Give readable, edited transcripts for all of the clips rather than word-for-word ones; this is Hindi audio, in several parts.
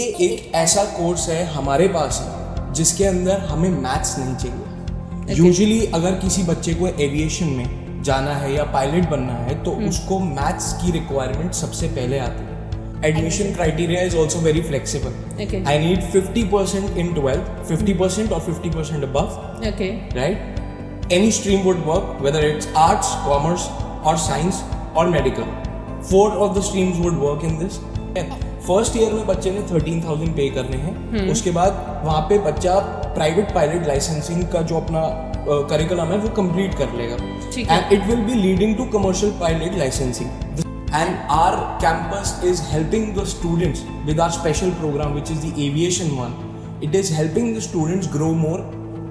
ये एक ऐसा कोर्स है हमारे पास है जिसके अंदर हमें मैथ्स नहीं चाहिए। यूजुअली अगर किसी बच्चे को एविएशन में जाना है या पायलट बनना है तो उसको मैथ्स की रिक्वायरमेंट सबसे पहले आती है। Admission criteria is also very flexible. I need 50% in 12th, 50% or 50% above. Okay. Right? Any stream would work, whether it's arts, commerce or science or medical. 4 of the streams would work in this. First year में बच्चे ने 13,000 पे करने हैं। उसके बाद वहाँ पे बच्चा प्राइवेट पायलट लाइसेंसिंग का जो अपना करिकुलम है वो कंप्लीट कर लेगा and it will be leading to commercial pilot licensing. And our campus is helping the students with our special programme which is the aviation one. It is helping the students grow more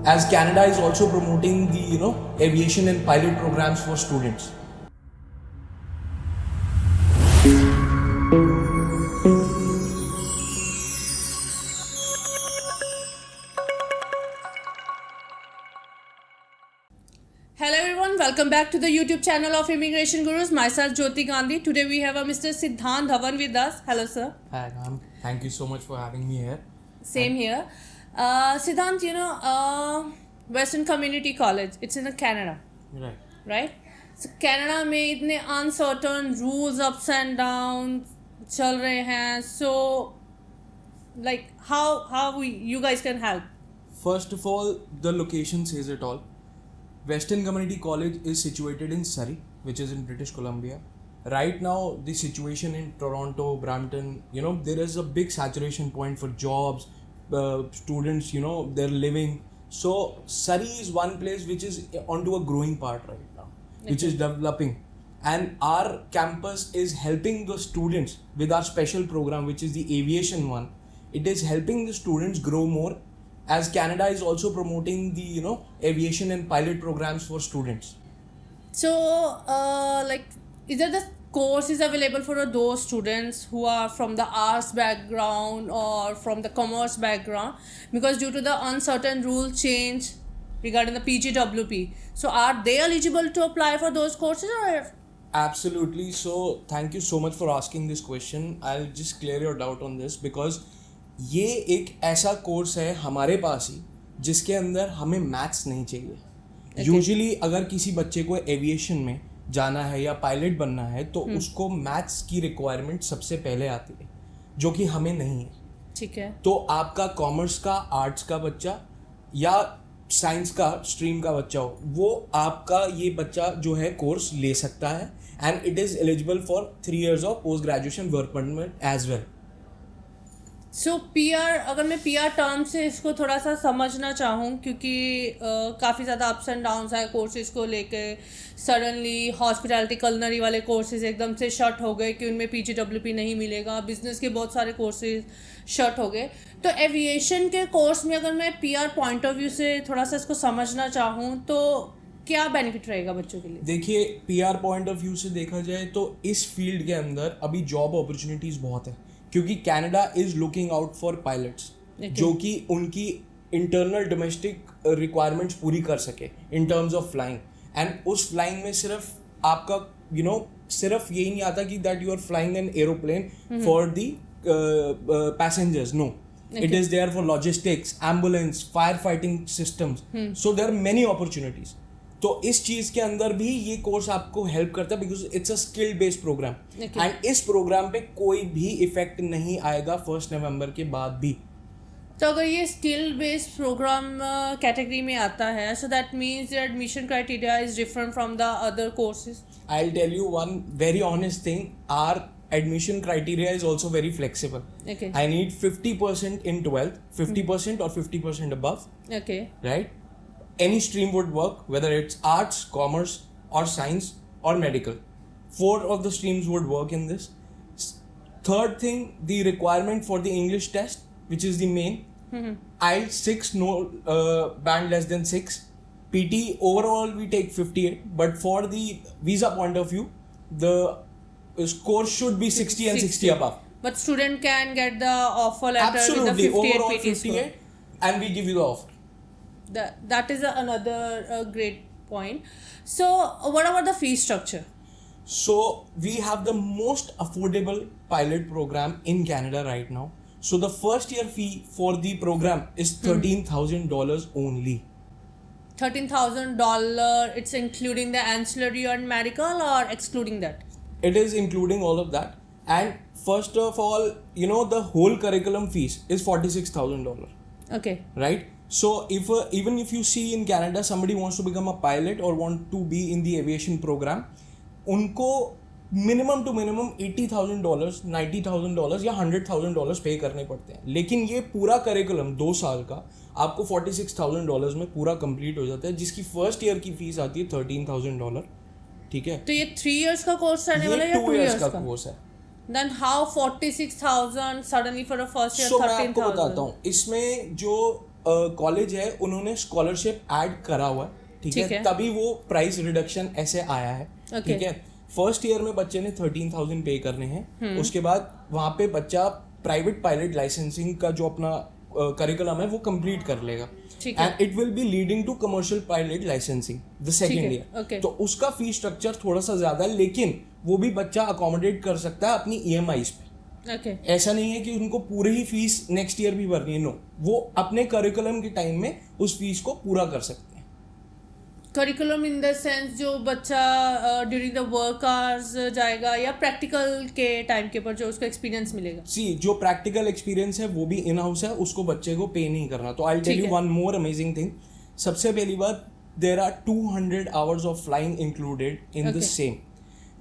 as Canada is also promoting the aviation and pilot programs for students. Hello everyone, welcome back to the YouTube channel of Immigration Gurus. Myself Jyoti Gandhi. Today we have a Mr. Siddhant Dhawan with us. Hello sir. Hi ma'am. Thank you so much for having me here. Same here. Siddhant, Western Community College, it's in Canada. Right? So Canada में इतने uncertain rules, ups and downs चल रहे हैं. So like how you guys can help? First of all, the location says it all. Western Community College is situated in Surrey, which is in British Columbia. Right now, the situation in Toronto, Brampton, there is a big saturation point for jobs, students, they're living. So, Surrey is one place which is onto a growing part right now, which is developing. And our campus is helping the students with our special program, which is the aviation one. It is helping the students grow more, as Canada is also promoting the aviation and pilot programs for students. So is there the courses available for those students who are from the arts background or from the commerce background, because due to the uncertain rule change regarding the PGWP, so are they eligible to apply for those courses or? Absolutely. So thank you so much for asking this question. I'll just clear your doubt on this, because ये एक ऐसा कोर्स है हमारे पास ही जिसके अंदर हमें मैथ्स नहीं चाहिए। यूजुअली अगर किसी बच्चे को एविएशन में जाना है या पायलट बनना है तो उसको मैथ्स की रिक्वायरमेंट सबसे पहले आती है, जो कि हमें नहीं है। ठीक है। तो आपका कॉमर्स का, आर्ट्स का बच्चा या साइंस का स्ट्रीम का बच्चा हो, वो आपका ये बच्चा जो है कोर्स ले सकता है and it is eligible for 3 years of post graduation work permit as well. So PR, अगर मैं PR टर्म से इसको थोड़ा सा समझना चाहूँ, क्योंकि काफ़ी ज़्यादा अप्स एंड डाउन्स है कोर्सेज़ को लेके। सडनली हॉस्पिटैलिटी कलनरी वाले कोर्सेज़ एकदम से शट हो गए कि उनमें PGWP नहीं मिलेगा। बिजनेस के बहुत सारे कोर्सेज शट हो गए। तो एविएशन के कोर्स में अगर मैं PR पॉइंट ऑफ व्यू से थोड़ा सा इसको समझना चाहूँ तो क्या बेनिफिट रहेगा बच्चों के लिए? देखिए, PR पॉइंट ऑफ व्यू से देखा जाए तो इस फील्ड के अंदर अभी जॉब अपॉर्चुनिटीज़ बहुत है, क्योंकि Canada is looking out for pilots जो कि उनकी इंटरनल डोमेस्टिक रिक्वायरमेंट्स पूरी कर सके in terms of flying. And उस फ्लाइंग में सिर्फ आपका सिर्फ यही नहीं आता कि that you are flying an aeroplane for the passengers. No, it is there for logistics, ambulance, firefighting systems. So there are many opportunities. तो इस चीज़ के अंदर भी ये कोर्स आपको हेल्प करता है, because it's a skill based programme and इस प्रोग्राम पे कोई भी इफेक्ट नहीं आएगा 1 November के बाद भी। तो अगर ये स्किल बेस्ड प्रोग्राम कैटेगरी में आता है, so that means your admission criteria is different from the other courses. I will tell you one very honest thing, our admission criteria is also very flexible. Okay. I need 50% in 12th, 50% or 50% above. Okay. Right? Any stream would work, whether it's arts, commerce or science or medical. 4 of the streams would work in this. Third thing, the requirement for the English test, which is the main. IELTS 6, no band less than 6. PT overall we take 58, but for the visa point of view, the score should be 60 and 60 above. But student can get the offer letter with the 58 overall PT 58 score. And we give you the offer. That is another great point. So what about the fee structure? So we have the most affordable pilot program in Canada right now. So the first year fee for the program is $13,000 only. $13,000, it's including the ancillary and medical or excluding that? It is including all of that. And first of all, the whole curriculum fees is $46,000. Okay. Right? So if even if you see in Canada somebody wants to become a pilot or want to be in the aviation program, उनको minimum to minimum $80,000, $90,000 या $100,000 पे करने पड़ते हैं. लेकिन ये पूरा करिकुलम 2 साल का आपको $46,000 में पूरा कंप्लीट हो जाता है, जिसकी फर्स्ट ईयर की फीस आती है $13,000. ठीक है, तो ये 3 years का कोर्स रहने वाला है या 2 years का कोर्स है. Then how 46,000 suddenly for a first year? So मैं आपको बताता हूँ, इसमें जो कॉलेज है उन्होंने स्कॉलरशिप ऐड करा हुआ है. ठीक है, तभी वो प्राइस रिडक्शन ऐसे आया है. ठीक है, फर्स्ट ईयर में बच्चे ने 13,000 पे करने हैं. उसके बाद वहाँ पे बच्चा प्राइवेट पायलट लाइसेंसिंग का जो अपना करिकुलम है वो कंप्लीट कर लेगा. And it will be leading to commercial pilot licensing the second year. तो उसका फीस स्ट्रक्चर थोड़ा सा ज्यादा है, लेकिन वो भी बच्चा अकोमोडेट कर सकता है अपनी EMIs पे. ऐसा नहीं है कि उनको पूरी ही फीस नेक्स्ट ईयर भी भरनी है. नो, वो अपने करिकुलम के टाइम में उस फीस को पूरा कर सकते हैं. करिकुलम इन द सेंस जो बच्चा ड्यूरिंग द वर्क आवर्स जाएगा या प्रैक्टिकल के टाइम के पर जो उसको एक्सपीरियंस मिलेगा. जो प्रैक्टिकल एक्सपीरियंस है वो भी इन हाउस है, उसको बच्चे को पे नहीं करना. तो I tell you one more amazing thing. सबसे पहली बात, there are 200 hours of flying included in the same.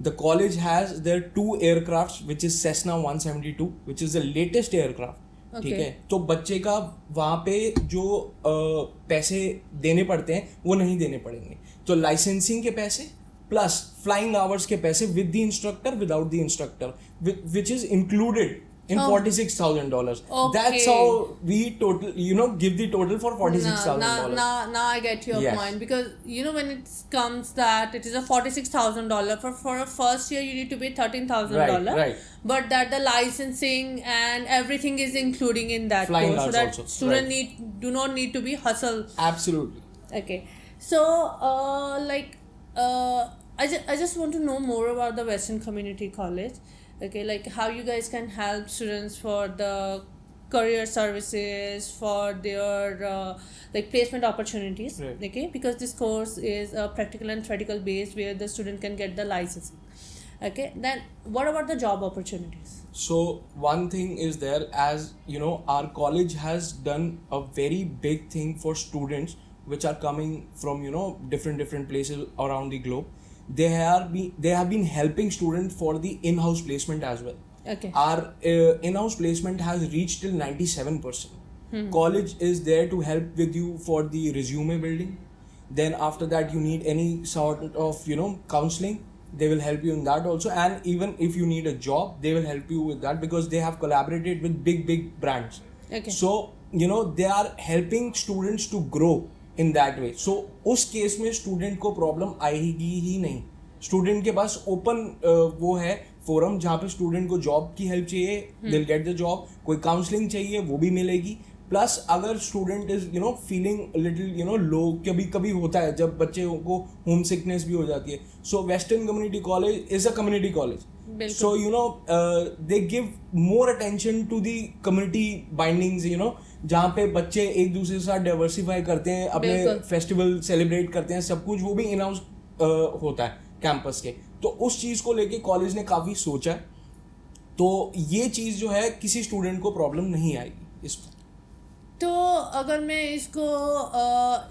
The college has their 2 aircrafts, which is Cessna 172, which is the latest aircraft. ठीक है, तो बच्चे का वहाँ पे जो पैसे देने पड़ते हैं वो नहीं देने पड़ेंगे. तो लाइसेंसिंग के पैसे प्लस फ्लाइंग आवर्स के पैसे with the instructor, without the instructor, which is included in $46,000. That's how we total, give the total for $46,000. Now I get your point, because when it comes that it is a $46,000 for a first year you need to pay $13,000. Right. But that the licensing and everything is including in that flying course, so that also. Student do not need to be hustle. Absolutely. Okay. So I just want to know more about the Western Community College. Okay, like how you guys can help students for the career services, for their placement opportunities. Right. Okay, because this course is practical and theoretical based, where the student can get the license. Okay, then what about the job opportunities? So one thing is there, as our college has done a very big thing for students which are coming from different places around the globe. They have been helping students for the in-house placement as well. Okay. Our in-house placement has reached till 97%. College is there to help with you for the resume building. Then after that you need any sort of counseling, they will help you in that also. And even if you need a job, they will help you with that, because they have collaborated with big brands. Okay. So they are helping students to grow in that way. So उस केस में स्टूडेंट को प्रॉब्लम आएगी ही नहीं. स्टूडेंट के पास ओपन वो है फोरम जहाँ पे स्टूडेंट को जॉब की हेल्प चाहिए, they'll get the job. कोई काउंसलिंग चाहिए वो भी मिलेगी. प्लस अगर स्टूडेंट इज फीलिंग लिटिल लो, कभी कभी होता है जब बच्चे को होम सिकनेस भी हो जाती है. सो western community college is a community college. So they give more attention to the community bindings, जहाँ पे बच्चे एक दूसरे के साथ डाइवर्सिफाई करते हैं, अपने फेस्टिवल सेलिब्रेट करते हैं, सब कुछ वो भी इन हाउस होता है कैंपस के. तो उस चीज़ को लेके कॉलेज ने काफ़ी सोचा है. तो ये चीज़ जो है किसी स्टूडेंट को प्रॉब्लम नहीं आएगी इसमें. तो अगर मैं इसको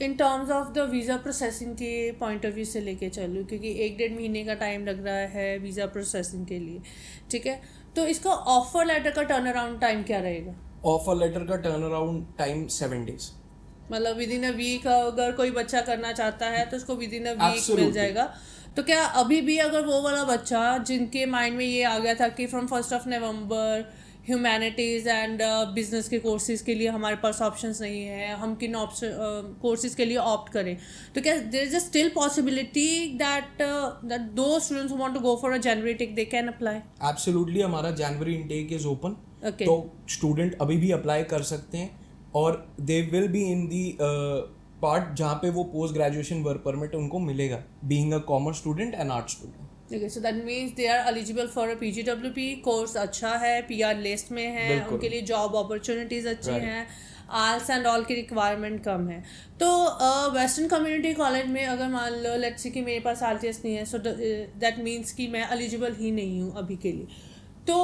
इन terms of the visa processing के पॉइंट ऑफ व्यू से लेके चलूँ, क्योंकि 1-1.5 महीने का टाइम लग रहा है वीज़ा प्रोसेसिंग के लिए, ठीक है, तो इसका ऑफर लेटर का टर्न अराउंड टाइम क्या रहेगा? ऑफर लेटर का टर्न अराउंड टाइम 7 days. मतलब विद इन अ वीक अगर कोई बच्चा करना चाहता है तो उसको विद इन अ वीक मिल जाएगा. तो क्या अभी भी अगर वो वाला बच्चा जिनके माइंड में ये आ गया था कि from 1 November humanities and business के कोर्सेज़ के लिए हमारे पास ऑप्शंस नहीं है, हम किन कोर्सेज़ के लिए ऑप्ट करें, तो क्या there is a still possibility that दो students who want to go for a January take they can apply? Absolutely, हमारा जनवरी इनटेक इज ओपन. तो स्टूडेंट अभी भी अप्लाई कर सकते हैं और they will be in the part जहाँ पे वो पोस्ट ग्रेजुएशन वर्क परमिट उनको मिलेगा, being a commerce student and art student. Okay, so that means they are eligible for a PGWP course अच्छा है, PR लिस्ट में है, बिल्कुल। उनके लिए जॉब अपॉर्चुनिटीज अच्छी Right. हैं, आल्स एंड ऑल की रिक्वायरमेंट कम है। तो वेस्टर्न कम्युनिटी कॉलेज में अगर मान लो लेट्स से कि मेरे पास RTS नहीं है, सो दैट मीन्स कि मैं एलिजिबल ही नहीं हूँ अभी के लिए। तो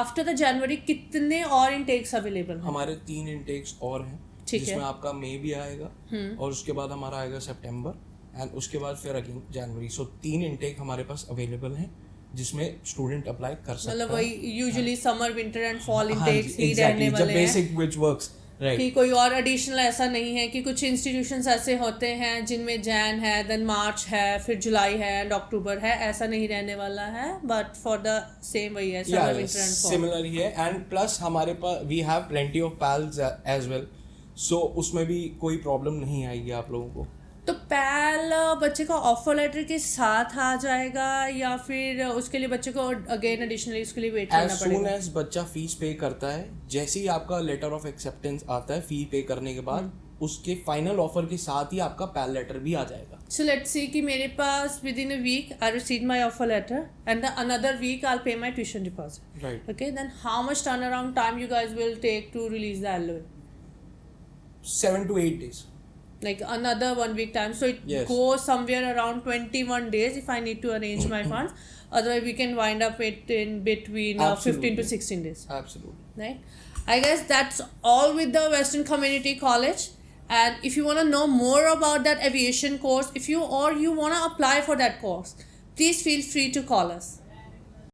आफ्टर द जनवरी कितने और इनटेक्स अवेलेबल हैं? हमारे 3 इंटेक्स और हैं, ठीक है। जिसमें आपका मई भी आएगा और उसके बाद हमारा आएगा सितंबर एंड उसके बाद फिर अगेन जनवरी। सो 3 इंटेक हमारे पास अवेलेबल हैं जिसमें स्टूडेंट अप्लाई कर सकता मतलब है। वही usually summer winter and fall हाँ जी, इनटेक्स ही exactly, रहने the वाले हैं basic which works, right. कि कोई और एडिशनल ऐसा नहीं है कि कुछ इंस्टीट्यूशंस ऐसे होते हैं जिनमें जैन है, देन मार्च है, फिर जुलाई है एंड अक्टूबर है, ऐसा नहीं रहने वाला है, बट फॉर द सेम वही है summer winter and fall. Similar ही है एंड प्लस हमारे पास we have plenty of pals as well, so उसमें भी कोई प्रॉब्लम नहीं आएगी आप लोगों को। तो पैल बच्चे का ऑफर लेटर के साथ आ जाएगा या फिर उसके लिए बच्चे को अगेन एडिशनली उसके लिए वेट एज करना सून पड़ेगा? एज बच्चा फीस पे करता है, जैसे ही आपका लेटर ऑफ एक्सेप्टेंस आता है फी पे करने के बाद, उसके फाइनल ऑफर के साथ ही आपका पैल लेटर भी आ जाएगा। So let's see कि मेरे पास within a week I received my offer letter and the another week I'll pay my tuition deposit. Right. Okay, then how much turnaround time you guys will take to release the LOA? 7 to 8 days. Like another 1 week time, so it Yes. goes somewhere around 21 days if I need to arrange my funds. Otherwise we can wind up it in between 15 to 16 days, Absolutely. right? I guess that's all with the Western Community College. And if you want to know more about that aviation course, if you want to apply for that course, please feel free to call us.